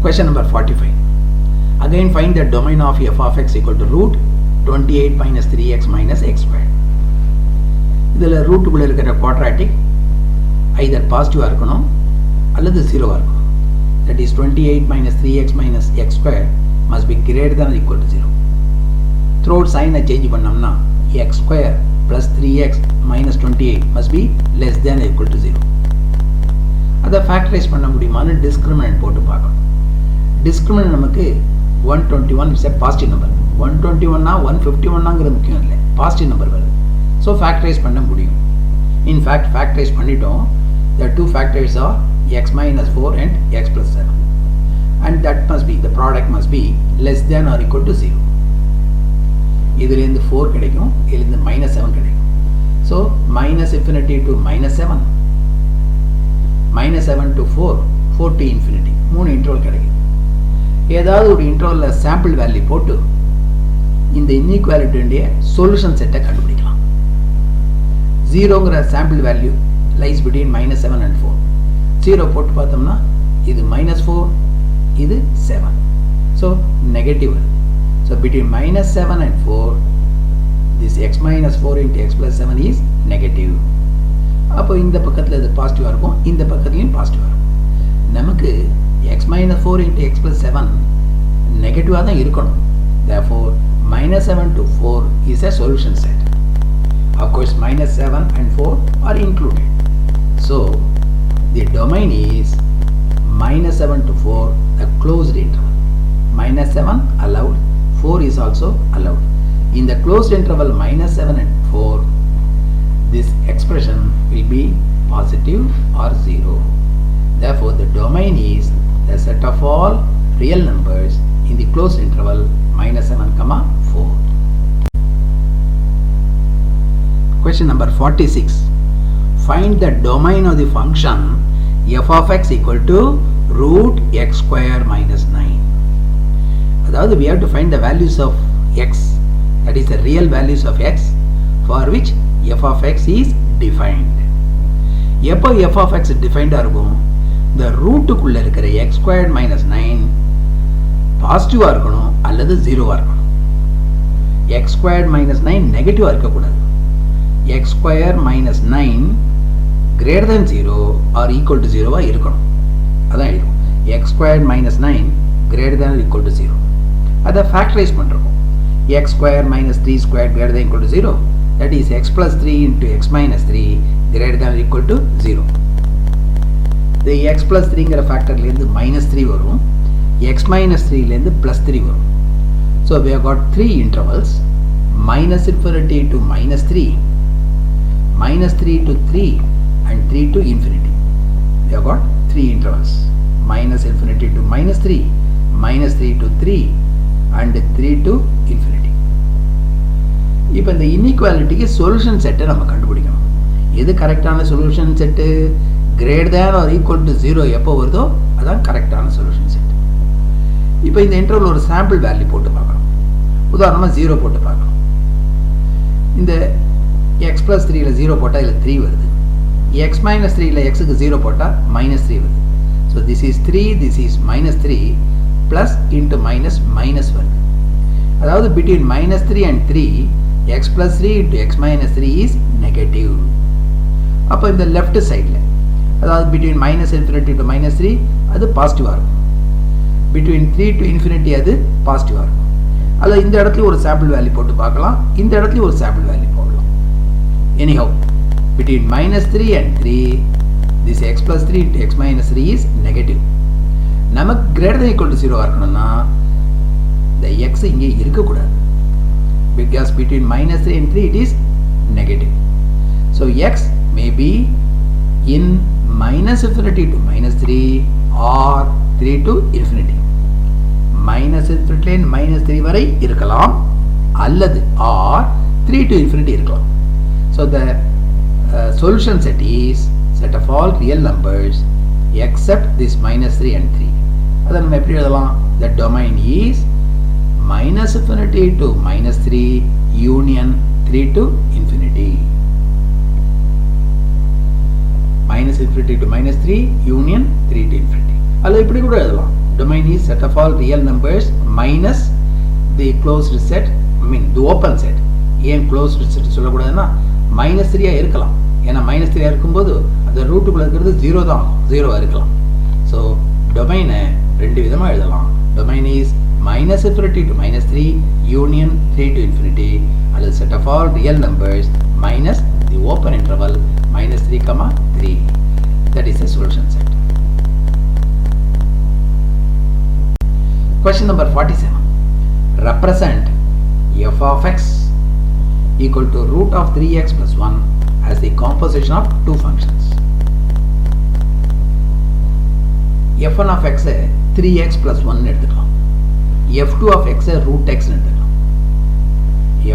Question number 45. Again find the domain of f of x equal to root 28 minus 3x minus x squared. இதில் ரூட்டுக்குள்ளே இருக்கிற quadratic either positive இருக்கணும் அல்லது 0 இருக்கணும். That is 28 minus 3x minus x squared must be greater than or equal to 0. Throughout sign change பண்ணோம்னா x square plus 3x minus 28 must be less than or equal to 0. அதை factorize பண்ண முடியுமான்னு discriminant போட்டு பார்க்கணும். Discriminant நமக்கு 121 is a positive number. 121 னா 151 னாங்கிறது முக்கியம் இல்லை, பாசிட்டிவ் நம்பர் வருது. ஸோ ஃபேக்டரைஸ் பண்ண முடியும். இன்ஃபேக்ட் ஃபேக்டரைஸ் பண்ணிட்டோம். The two factors are x minus 4 and x plus 7. And that must be, the product must be less than or equal to 0. இதிலிருந்து 4 கிடைக்கும், இதிலிருந்து minus 7 கிடைக்கும். So minus infinity to minus 7, minus 7 to 4, 4 to infinity, 3 interval கிடைக்கும். ஏதாவது ஒரு இன்டர்வலில் sample value போட்டு இந்த இன்இக்வாலிட்டியுடைய solution செட்டை கண்டுபிடிக்கலாம். 0ங்கிற sample value lies between minus 7 and 4. 0 போட்டு பார்த்தோம்னா இது minus 4, இது 7. ஸோ நெகட்டிவ் வருது. So between minus 7 and 4, this x minus 4 into x plus 7 is negative. அப்போ இந்த பக்கத்தில் இது பாசிட்டிவாக இருக்கும், இந்த பக்கத்துலையும் பாசிட்டிவாக இருக்கும். நமக்கு x minus 4 into x plus 7 நெகட்டிவாக தான் இருக்கணும். Therefore, minus 7 to 4 is a solution set. Of course, minus 7 and 4 are included. So, the domain is minus 7 to 4, the closed interval. Minus 7 allowed, 4 is also allowed. In the closed interval minus 7 and 4, this expression will be positive or 0. Therefore, the domain is the set of all real numbers in the closed interval minus 7, 4. Question number 46. Find the domain of the function f of x equal to root x square minus 9. அதாவது we have to find the values of x, that is the real values of x for which f of x is defined. எப்போ f of x defined இருக்கும்? இந்த ரூட்டுக்குள்ள இருக்கிற x squared minus 9 பாசிட்டிவாக இருக்கணும் அல்லது 0வாக இருக்கணும். x squared minus 9 நெகட்டிவாக இருக்கக்கூடாது. x square minus 9 greater than 0 or equal to 0 இருக்கணும். அதான் இருக்கும். x squared minus 9 greater than or equal to 0. அதை ஃபேக்டரைஸ் பண்ணுறோம். x square minus 3 squared greater than or equal to 0. That is x plus 3 into x minus 3 greater than or equal to 0. இந்த x plus 3ங்கிற ஃபேக்டர்லேருந்து minus 3 வரும், x minus 3லேருந்து plus 3 வரும். So we have got 3 intervals, minus infinity to minus 3, minus 3 to 3 and 3 to infinity. We have got 3 intervals, minus infinity to minus 3, minus 3 to 3 and 3 to infinity. இப்போ இந்த இன்இக்வாலிட்டிக்கு solution செட்டை நம்ம கண்டுபிடிக்கணும். எது கரெக்டான solution set? Greater than or equal to 0 எப்போ வருதோ அதான் கரெக்டான சொல்யூஷன் செட். இப்போ இந்த இன்டர்வல் ஒரு சாம்பிள் வேல்யூ போட்டு பார்க்கணும். உதாரணமாக 0 போட்டு பார்க்கணும். இந்த x plus 3ல 0 போட்டால் இதில் 3 வருது. x minus 3ல xக்கு 0 போட்டால் minus 3 வருது. So this is 3, this is minus 3 plus into minus minus வருது. அதாவது between minus 3 and 3, x plus 3 into x minus 3 is negative. அப்போ இந்த லெஃப்ட் சைடில், அதாவது between minus infinity to minus 3 அது பாசிட்டிவாக இருக்கும். between 3 to infinity அது பாசிட்டிவாக இருக்கும். அதில் இந்த இடத்துல ஒரு சாம்பிள் வேல்யூ போட்டு பார்க்கலாம், இந்த இடத்துல ஒரு சாம்பிள் வேல்யூ போடலாம். anyhow, between minus 3 and 3, this x plus 3 into x minus 3 is negative. நமக்கு greater than equal to 0 இருக்கணும்னா the x இங்கே இருக்கக்கூடாது. because between minus 3 and 3 it is negative. So x may be in minus infinity to minus 3 or 3 to infinity. minus infinity and minus 3 வரை இருக்கலாம் அல்லது or 3 to infinity இருக்கலாம். So the solution set is set of all real numbers except this minus 3 and 3. அதை நம்ம எப்படி எழுதலாம்? The domain is minus infinity to minus 3 union 3 to infinity. minus infinity to minus 3 union 3 to infinity. அல்லது இப்படி கூட எழுதலாம். domain is set of all real numbers minus the closed set, the open set. ஏன் closed set சொல்லக்கூடாதுன்னா -3 இருக்கலாம். ஏன்னா -3 இருக்கும்போது அந்த ரூட்டுக்குள்ள இருக்கிறது 0 தான், 0 இருக்கலாம். ஸோ டொமைனை ரெண்டு விதமாக எழுதலாம். Domain is -infinity to -3 union 3 to infinity, அல்லது set of all real numbers minus the open interval -3, 3. That is the solution set. Question number 47. Represent f of x equal to root of 3x plus 1 as the composition of two functions. f1 of x 3x plus 1 எடுத்துக்கலாம். f2 of x root x எடுத்துக்கலாம்.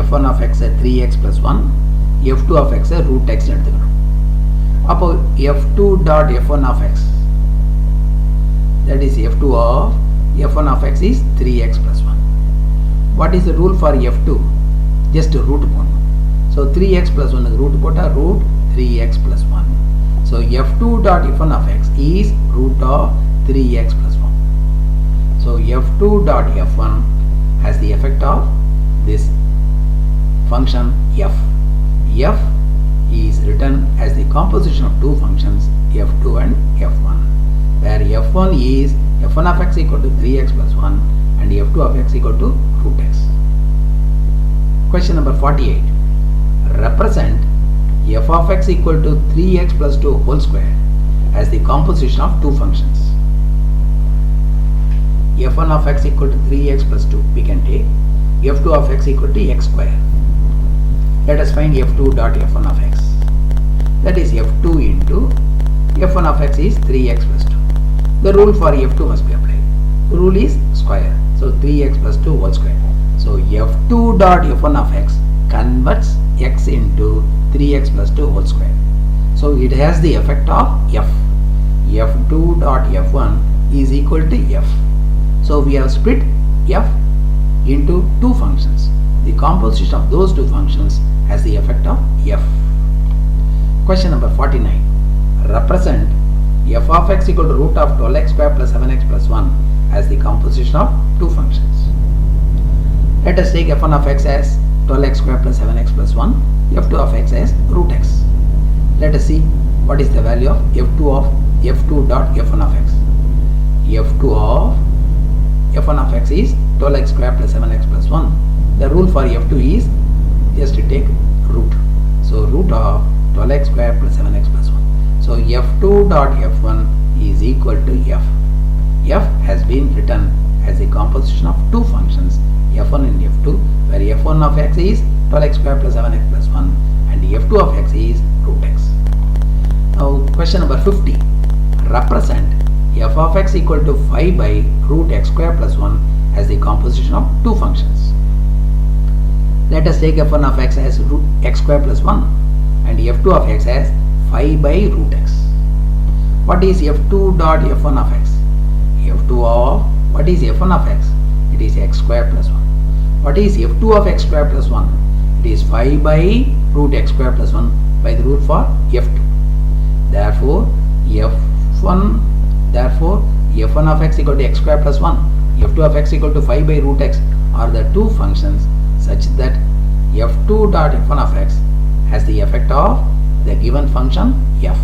f1 of x 3x plus 1, f2 of x root x எடுத்துக்கலாம். அப்போ f2 dot f1 of x, that is f2 of f1 of x is 3x plus 1. What is the rule for f2? Just root போடணும். So 3x plus 1 is root போட்டா root 3x plus 1. So f2 dot f1 of x is root of 3x plus 1. So f2 dot f1 has the effect of this function f. F is written as the composition of two functions f2 and f1, where f1 is f1 of x equal to 3x plus 1 and f2 of x equal to root x. Question number 48. Represent f of x equal to 3x plus 2 whole square as the composition of two functions. f1 of x equal to 3x plus 2, we can take f2 of x equal to x square. Let us find f2 dot f1 of x. That is f2 into f1 of x is 3x plus 2. The rule for f2 must be applied. The rule is square. So 3x plus 2 whole square. So f2 dot f1 of x converts x into 3x plus 2 whole square. So it has the effect of f. f2 dot f1 is equal to f. So we have split f into two functions. The composition of those two functions has the effect of f. Question number 49. Represent f of x equal to root of 12x square plus 7x plus 1 as the composition of two functions. Let us take f1 of x as 12x square plus 7x plus 1, f2 of x as root x. Let us see what is the value of f2 dot f1 of x. f2 of f1 of x is 12x square plus 7x plus 1. The rule for f2 is just to take root. So root of 12x square plus 7x plus 1. So f2 dot f1 is equal to f. F has been written as the composition of two functions f1 and f2, where f1 of x is 12x square plus 7x plus 1 and f2 of x is root x. Now question number 50. Represent f of x equal to 5 by root x square plus 1 as the composition of two functions. Let us take f1 of x as root x square plus 1 and f2 of x as 5 by root x. What is f2 dot f1 of x? f2 of, what is f1 of x? It is x square plus 1. What is f2 of x square plus 1? It is 5 by root x square plus 1 by the rule for f2. Therefore f1 of x equal to x square plus 1, f2 of x equal to 5 by root x are the two functions such that f2 dot f1 of x has the effect of the given function f.